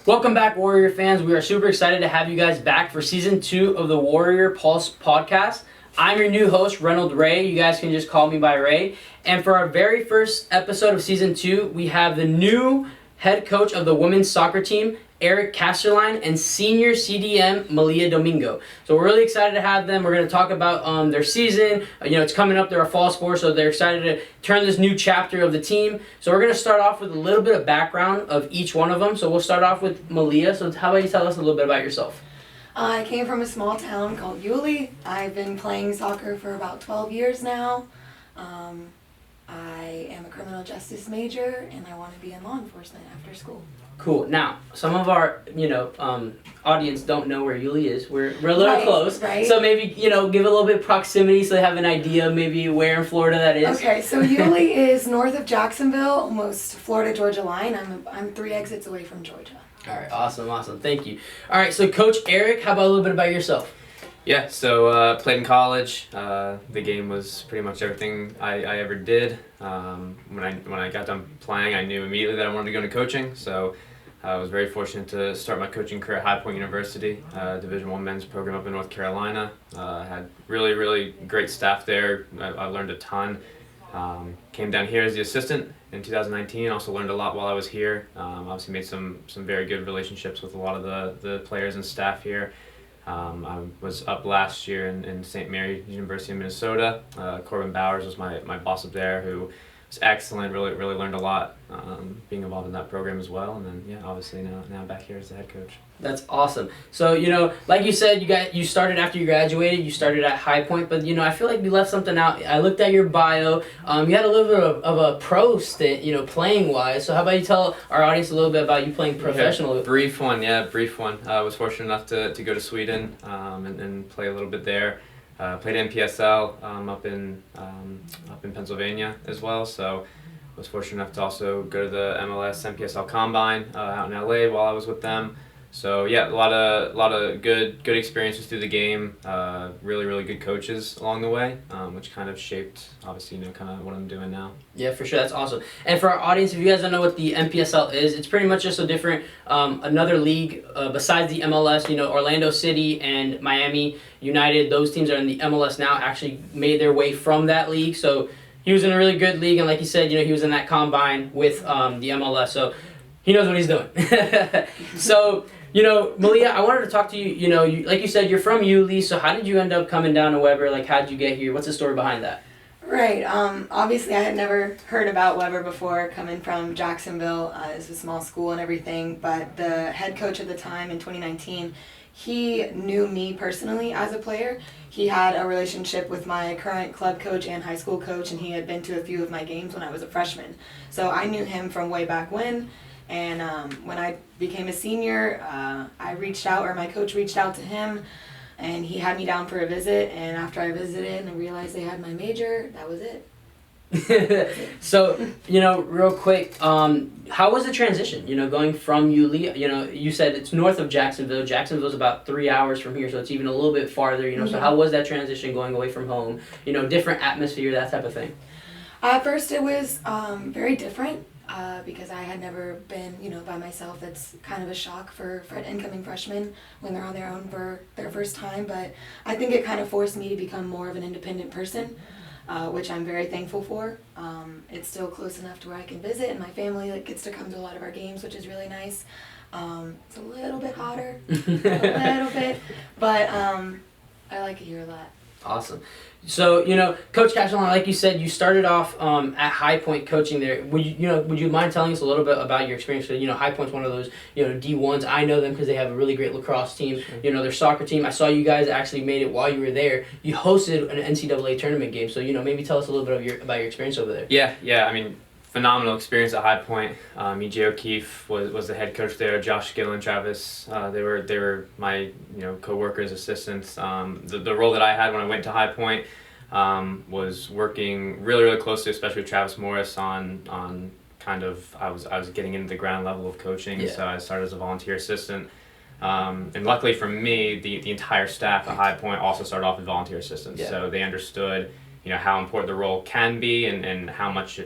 Welcome back, Warrior fans. We are super excited to have you guys back for season 2 of the Warrior Pulse podcast. I'm your new host, Reynold Ray. You guys can just call me by Ray. And for our very first episode of season 2, we have the new head coach of the women's soccer team, Eric Kasterlein, and senior CDM, Malia Domingo. So we're really excited to have them. We're going to talk about their season. It's coming up. They're a fall sport, so they're excited to turn this new chapter of the team. So we're going to start off with a little bit of background of each one of them. So we'll start off with Malia. So how about you tell us a little bit about yourself? I came from a small town called Yulee. I've been playing soccer for about 12 years now. I am a criminal justice major, and I want to be in law enforcement after school. Cool. Now, some of our, audience don't know where Yulee is. We're a little close. Right. So maybe, give a little bit of proximity so they have an idea maybe where in Florida that is. Okay, so Yulee is north of Jacksonville, almost Florida-Georgia line. I'm 3 exits away from Georgia. All right, awesome. Thank you. All right, so Coach Eric, how about a little bit about yourself? Yeah, so played in college. The game was pretty much everything I ever did. When I got done playing, I knew immediately that I wanted to go into coaching. So I was very fortunate to start my coaching career at High Point University, Division I men's program up in North Carolina. Had really great staff there. I learned a ton. Came down here as the assistant in 2019. Also learned a lot while I was here. Obviously made some very good relationships with a lot of the players and staff here. I was up last year in St. Mary, University of Minnesota. Corbin Bowers was my boss up there, who was excellent. Really learned a lot being involved in that program as well. And then obviously now I'm back here as the head coach. That's awesome. So like you said, you started after you graduated. You started at High Point, but I feel like you left something out. I looked at your bio. You had a little bit of a pro stint, playing wise. So how about you tell our audience a little bit about you playing professional? Brief one. I was fortunate enough to go to Sweden and play a little bit there. Played NPSL up in Pennsylvania as well. So I was fortunate enough to also go to the MLS NPSL Combine out in LA while I was with them. So a lot of good experiences through the game. Really good coaches along the way, which kind of shaped obviously kind of what I'm doing now. Yeah, for sure. That's awesome. And for our audience, if you guys don't know what the NPSL is, it's pretty much just a different another league besides the MLS. Orlando City and Miami United, those teams are in the MLS now. Actually made their way from that league. So he was in a really good league, and like you said, he was in that combine with the MLS. So he knows what he's doing. So. Malia, I wanted to talk to you. Like you said, you're from Yulee, so how did you end up coming down to Weber? Like, how did you get here? What's the story behind that? Right. Obviously, I had never heard about Weber before, coming from Jacksonville. It's a small school and everything, but the head coach at the time in 2019, he knew me personally as a player. He had a relationship with my current club coach and high school coach, and he had been to a few of my games when I was a freshman. So I knew him from way back when. And when I became a senior, my coach reached out to him, and he had me down for a visit. And after I visited and I realized they had my major, that was it. So, real quick, how was the transition, going from Yulee? You said it's north of Jacksonville. Jacksonville's about 3 hours from here, so it's even a little bit farther, Mm-hmm. So how was that transition going away from home? Different atmosphere, that type of thing. At first it was very different. Because I had never been, by myself. It's kind of a shock for incoming freshmen when they're on their own for their first time. But I think it kind of forced me to become more of an independent person, which I'm very thankful for. It's still close enough to where I can visit, and my family gets to come to a lot of our games, which is really nice. It's a little bit hotter, a little bit, but I like it here a lot. Awesome. So, Coach Kasterlein, like you said, you started off at High Point coaching there. Would you mind telling us a little bit about your experience? So, High Point's one of those, D1s. I know them because they have a really great lacrosse team. Their soccer team. I saw you guys actually made it while you were there. You hosted an NCAA tournament game. So, maybe tell us a little bit about your experience over there. Yeah. I mean, phenomenal experience at High Point. E.J. O'Keefe was the head coach there. Josh Gill and Travis, they were my co-workers, assistants. The role that I had when I went to High Point was working really closely, especially with Travis Morris on kind of I was getting into the ground level of coaching. Yeah. So I started as a volunteer assistant. And luckily for me, the entire staff at High Point also started off as volunteer assistants. Yeah. So they understood how important the role can be and how much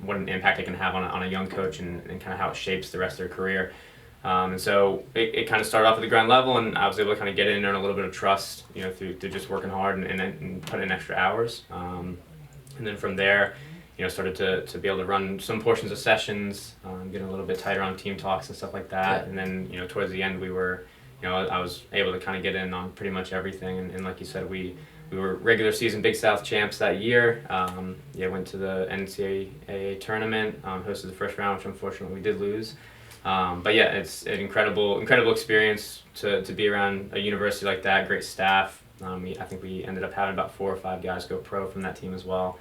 what an impact it can have on a young coach and kind of how it shapes the rest of their career. And so it kind of started off at the ground level, and I was able to kind of get in and earn a little bit of trust, through just working hard and put in extra hours. And then from there, started to be able to run some portions of sessions, getting a little bit tighter on team talks and stuff like that. And then, towards the end, we were, I was able to kind of get in on pretty much everything. And like you said, we were regular season Big South champs that year. Went to the NCAA tournament, hosted the first round, which unfortunately we did lose. But yeah, it's an incredible experience to be around a university like that, great staff. I think we ended up having about 4 or 5 guys go pro from that team as well.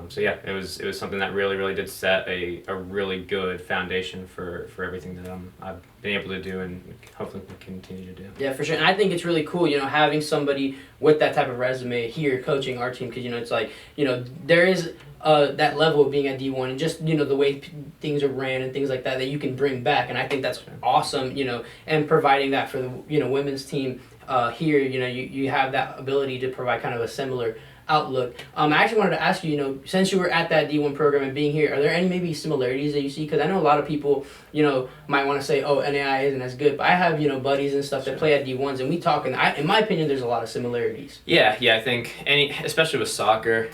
So yeah, it was something that really did set a really good foundation for everything that I've been able to do and hopefully can continue to do. Yeah, for sure. And I think it's really cool, having somebody with that type of resume here coaching our team, because it's like, there is that level of being at D1 and just the way things are ran and things like that you can bring back, and I think that's awesome. And providing that for the women's team here, you have that ability to provide kind of a similar outlook. I actually wanted to ask you, since you were at that D1 program and being here, are there any maybe similarities that you see? Because I know a lot of people, might want to say, oh, NAI isn't as good, but I have, buddies and stuff that play at D1s, and we talk, and in my opinion, there's a lot of similarities. Yeah, I think especially with soccer,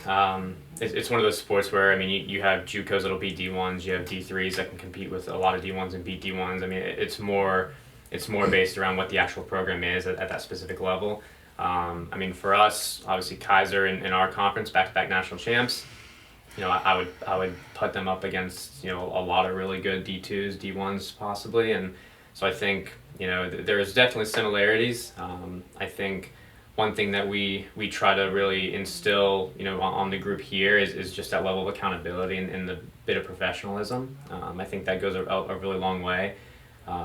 it's one of those sports where, you have JUCOs that'll beat D1s, you have D3s that can compete with a lot of D1s and beat D1s. It's more based around what the actual program is at that specific level. For us, obviously Kaiser in our conference, back-to-back national champs, I would put them up against, a lot of really good D2s, D1s possibly. And so I think, there's definitely similarities. I think one thing that we try to really instill, on the group here is just that level of accountability and the bit of professionalism. I think that goes a really long way.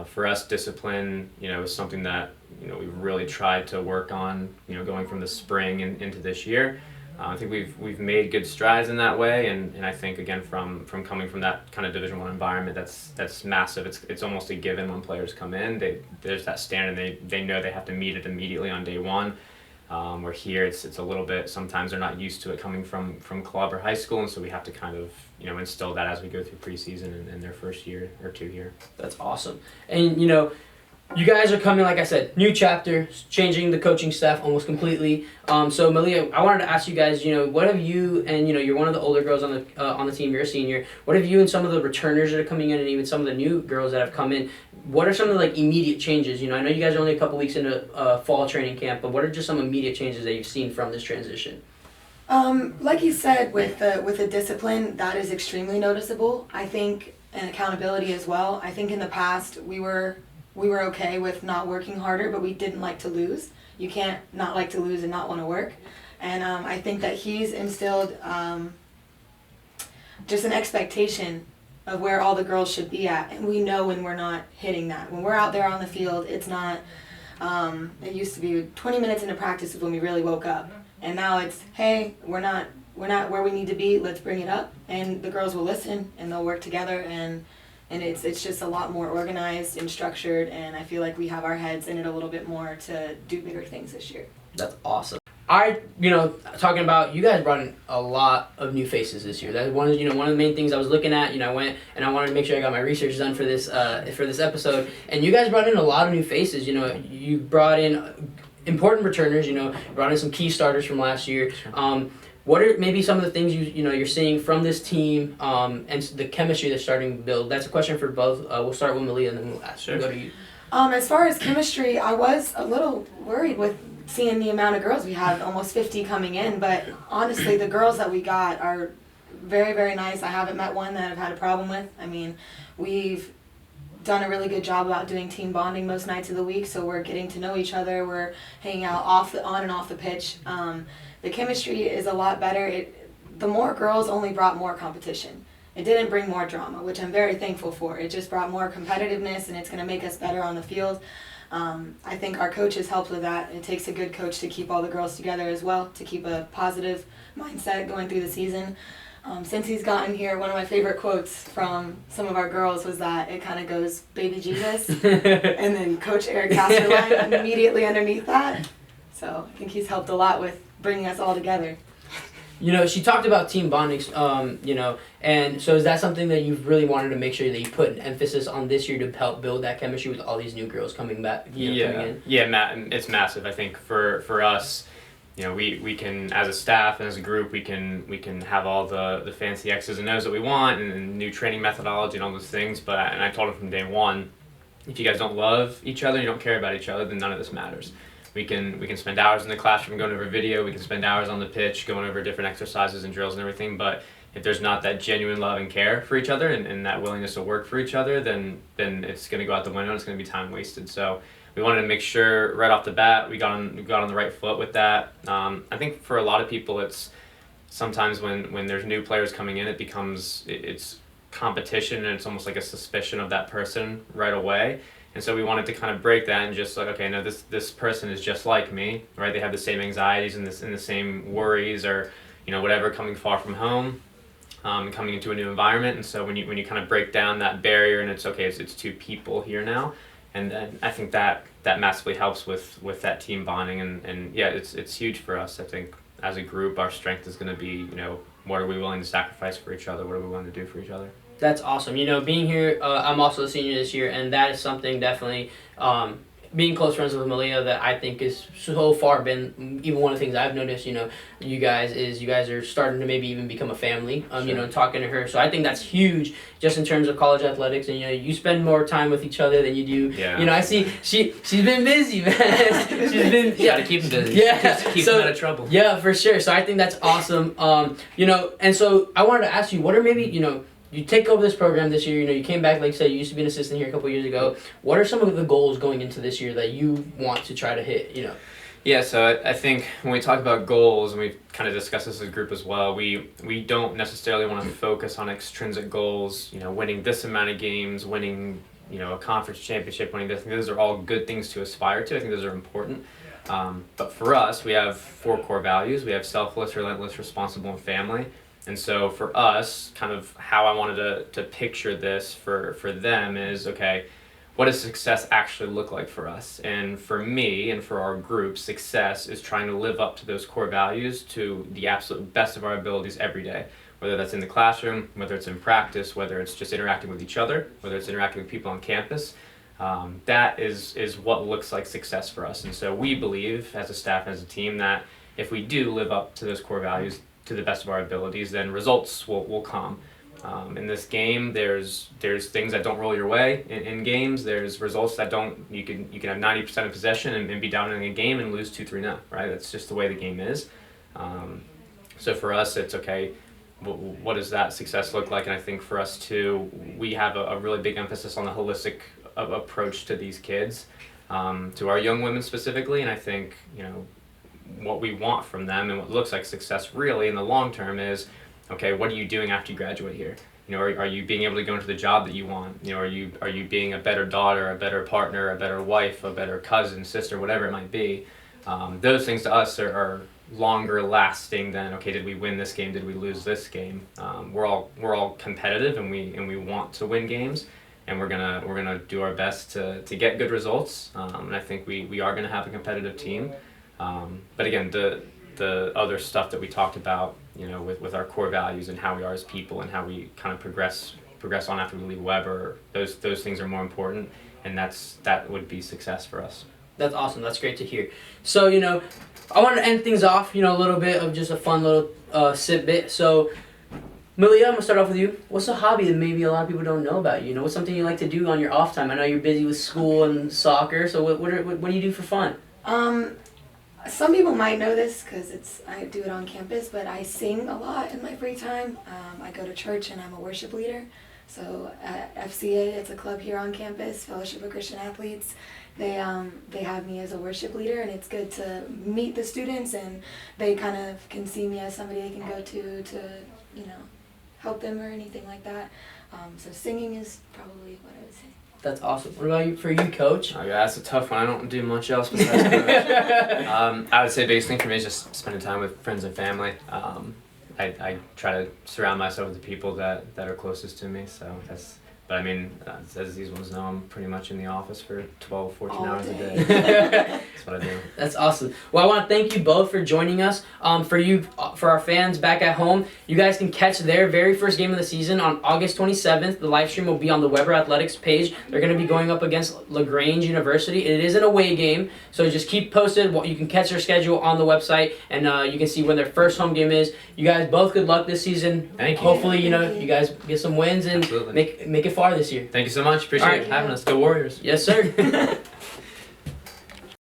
For us, discipline, is something that, we've really tried to work on, going from the spring and into this year. I think we've made good strides in that way, and I think, again, from coming from that kind of Division I environment, that's massive. It's almost a given when players come in. There's that standard, they know they have to meet it immediately on day one. Where here it's a little bit, sometimes they're not used to it coming from club or high school, and so we have to kind of instill that as we go through preseason and their first year or two here. That's awesome. And you guys are coming, like I said, new chapter, changing the coaching staff almost completely. So Malia, I wanted to ask you guys, what have you, and you're one of the older girls on the team, you're a senior. What have you and some of the returners that are coming in, and even some of the new girls that have come in, what are some of the immediate changes? I know you guys are only a couple weeks into fall training camp, but what are just some immediate changes that you've seen from this transition? Like you said, with the discipline, that is extremely noticeable. I think, and accountability as well. I think in the past we were okay with not working harder, but we didn't like to lose. You can't not like to lose and not want to work. And I think that he's instilled just an expectation of where all the girls should be at, and we know when we're not hitting that. When we're out there on the field, it's not, it used to be 20 minutes into practice is when we really woke up. And now it's, hey, we're not where we need to be, let's bring it up. And the girls will listen, and they'll work together, and it's just a lot more organized and structured, and I feel like we have our heads in it a little bit more to do bigger things this year. That's awesome. Talking about, you guys brought in a lot of new faces this year. That's one of the main things I was looking at. I went and I wanted to make sure I got my research done for this episode. And you guys brought in a lot of new faces. You brought in important returners. Brought in some key starters from last year. What are maybe some of the things you're seeing from this team and the chemistry they're starting to build? That's a question for both. We'll start with Malia and then we'll go to you. As far as chemistry, I was a little worried with seeing the amount of girls we had, almost 50 coming in, but honestly the girls that we got are very, very nice. I haven't met one that I've had a problem with. We've done a really good job about doing team bonding most nights of the week, so we're getting to know each other. We're hanging out on and off the pitch. The chemistry is a lot better. The more girls only brought more competition. It didn't bring more drama, which I'm very thankful for. It just brought more competitiveness, and it's going to make us better on the field. I think our coaches helped with that. It takes a good coach to keep all the girls together as well, to keep a positive mindset going through the season. Since he's gotten here, one of my favorite quotes from some of our girls was that it kind of goes, "Baby Jesus," and then Coach Eric Casterline immediately underneath that. So I think he's helped a lot with bringing us all together. she talked about team bonding, and so is that something that you've really wanted to make sure that you put an emphasis on this year to help build that chemistry with all these new girls coming back, coming in? It's massive. I think for us, we can, as a staff and as a group, we can have all the fancy X's and O's that we want and new training methodology and all those things. But I told them from day one, if you guys don't love each other, you don't care about each other, then none of this matters. We can spend hours in the classroom going over video. We can spend hours on the pitch going over different exercises and drills and everything. But if there's not that genuine love and care for each other and that willingness to work for each other, then it's going to go out the window. And it's going to be time wasted. So we wanted to make sure right off the bat we got on the right foot with that. I think for a lot of people, it's sometimes when there's new players coming in, it's competition and it's almost like a suspicion of that person right away. And so we wanted to kind of break that and just like, okay, no, this person is just like me, right? They have the same anxieties and the same worries or whatever, coming far from home, coming into a new environment. And so when you kind of break down that barrier and it's two people here now. And then I think that massively helps with that team bonding and yeah, it's huge for us. I think as a group, our strength is going to be, what are we willing to sacrifice for each other? What are we willing to do for each other? That's awesome. Being here, I'm also a senior this year, and that is something definitely, being close friends with Malia, that I think is so far been, even one of the things I've noticed, you guys are starting to maybe even become a family, Sure. Talking to her. So I think that's huge just in terms of college athletics, and, you spend more time with each other than you do. Yeah. I see she's been busy, man. She's been, You gotta keep them busy. Yeah. Keep them out of trouble. Yeah, for sure. So I think that's awesome. And so I wanted to ask you, what are maybe, you take over this program this year, you came back, like you said, you used to be an assistant here a couple years ago. What are some of the goals going into this year that you want to try to hit, Yeah, so I think when we talk about goals, and we've kind of discussed this as a group as well, we don't necessarily want to focus on extrinsic goals, winning this amount of games, winning, a conference championship, winning this. Those are all good things to aspire to. I think those are important. But for us, we have 4 core values. We have selfless, relentless, responsible, and family. And so for us, kind of how I wanted to picture this for them is, okay, what does success actually look like for us? And for me and for our group, success is trying to live up to those core values to the absolute best of our abilities every day, whether that's in the classroom, whether it's in practice, whether it's just interacting with each other, whether it's interacting with people on campus. That is what looks like success for us. And so we believe as a staff, as a team, that if we do live up to those core values to the best of our abilities, then results will come. In this game, there's things that don't roll your way in games. There's results that don't. You can have 90% of possession and be down in a game and lose 2-3-0. Right? That's just the way the game is. So for us, it's okay. What does that success look like? And I think for us too, we have a really big emphasis on the holistic approach to these kids, to our young women specifically. And I think what we want from them and what looks like success really in the long term is, okay, what are you doing after you graduate here? Are you being able to go into the job that you want? Are you being a better daughter, a better partner, a better wife, a better cousin, sister, whatever it might be? Those things to us are longer lasting than, okay, did we win this game? Did we lose this game? We're all competitive and we want to win games, and we're gonna do our best to get good results. And I think we are gonna have a competitive team. But again, the other stuff that we talked about, with our core values and how we are as people and how we kind of progress on after we leave Weber, those things are more important, and that would be success for us. That's awesome. That's great to hear. So, I want to end things off, a little bit of just a fun little sip bit. So, Malia, I'm going to start off with you. What's a hobby that maybe a lot of people don't know about you? What's something you like to do on your off time? I know you're busy with school and soccer, so what do you do for fun? Some people might know this because I do it on campus, but I sing a lot in my free time. I go to church and I'm a worship leader. So at FCA, it's a club here on campus, Fellowship of Christian Athletes. They have me as a worship leader, and it's good to meet the students, and they kind of can see me as somebody they can go to help them or anything like that. So singing is probably what I would say. That's awesome. What about you, Coach? Oh, yeah, that's a tough one. I don't do much else besides coach. I would say biggest thing for me is just spending time with friends and family. I try to surround myself with the people that are closest to me. So But I mean, as these ones know, I'm pretty much in the office for 12, 14 All hours a day. day. That's what I do. That's awesome. Well, I want to thank you both for joining us. For our fans back at home, you guys can catch their very first game of the season on August 27th. The live stream will be on the Weber Athletics page. They're going to be going up against LaGrange University. It is an away game, so just keep posted. You can catch their schedule on the website, and you can see when their first home game is. You guys both good luck this season. Thank you. Hopefully, Thank you. you guys get some wins and Absolutely. make it far this year. Thank you so much. Appreciate All right. having us. Go Warriors. Yes, sir.